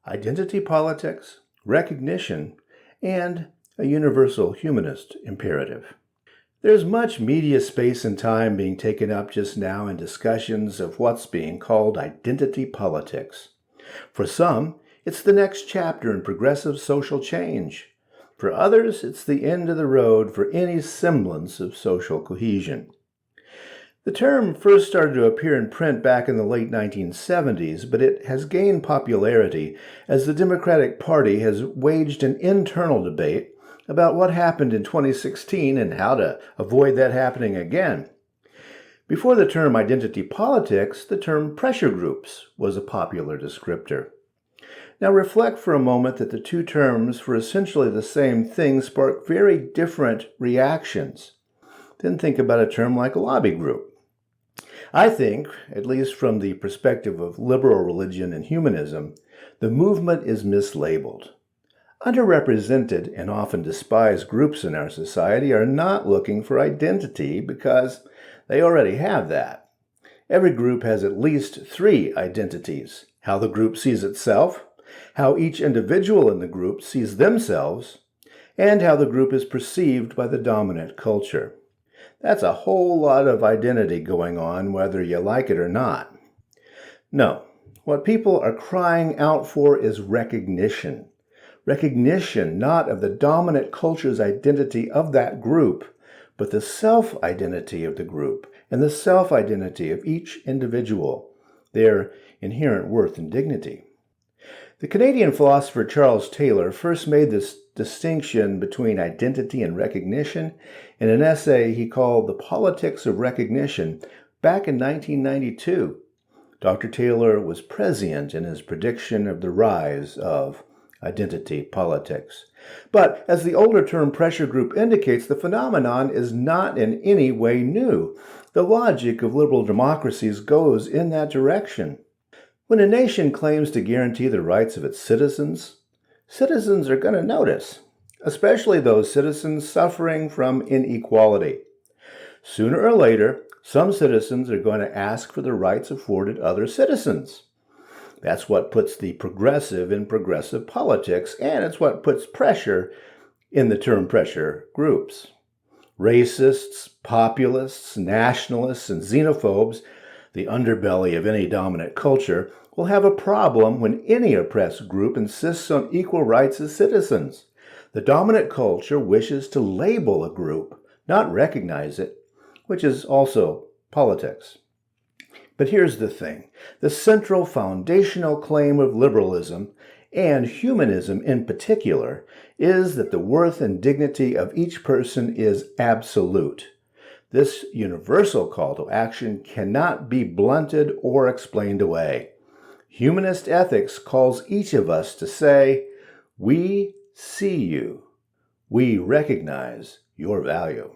identity politics, recognition, and a universal humanist imperative. There's much media space and time being taken up just now in discussions of what's being called identity politics. For some, it's the next chapter in progressive social change. For others, it's the end of the road for any semblance of social cohesion. The term first started to appear in print back in the late 1970s, but it has gained popularity as the Democratic Party has waged an internal debate about what happened in 2016 and how to avoid that happening again. Before the term identity politics, the term pressure groups was a popular descriptor. Now reflect for a moment that the two terms for essentially the same thing spark very different reactions. Then think about a term like a lobby group. I think, at least from the perspective of liberal religion and humanism, the movement is mislabeled. Underrepresented and often despised groups in our society are not looking for identity because they already have that. Every group has at least three identities: how the group sees itself, how each individual in the group sees themselves, and how the group is perceived by the dominant culture. That's a whole lot of identity going on, whether you like it or not. No, what people are crying out for is recognition. Recognition not of the dominant culture's identity of that group, but the self-identity of the group and the self-identity of each individual, their inherent worth and dignity. The Canadian philosopher Charles Taylor first made this distinction between identity and recognition in an essay he called The Politics of Recognition back in 1992. Dr. Taylor was prescient in his prediction of the rise of identity politics. But as the older term pressure group indicates, the phenomenon is not in any way new. The logic of liberal democracies goes in that direction. When a nation claims to guarantee the rights of its citizens, citizens are going to notice, especially those citizens suffering from inequality. Sooner or later, some citizens are going to ask for the rights afforded other citizens. That's what puts the progressive in progressive politics, and it's what puts pressure in the term pressure groups. Racists, populists, nationalists, and xenophobes, the underbelly of any dominant culture, will have a problem when any oppressed group insists on equal rights as citizens. The dominant culture wishes to label a group, not recognize it, which is also politics. But here's the thing. The central foundational claim of liberalism, and humanism in particular, is that the worth and dignity of each person is absolute. This universal call to action cannot be blunted or explained away. Humanist ethics calls each of us to say, "We see you. We recognize your value."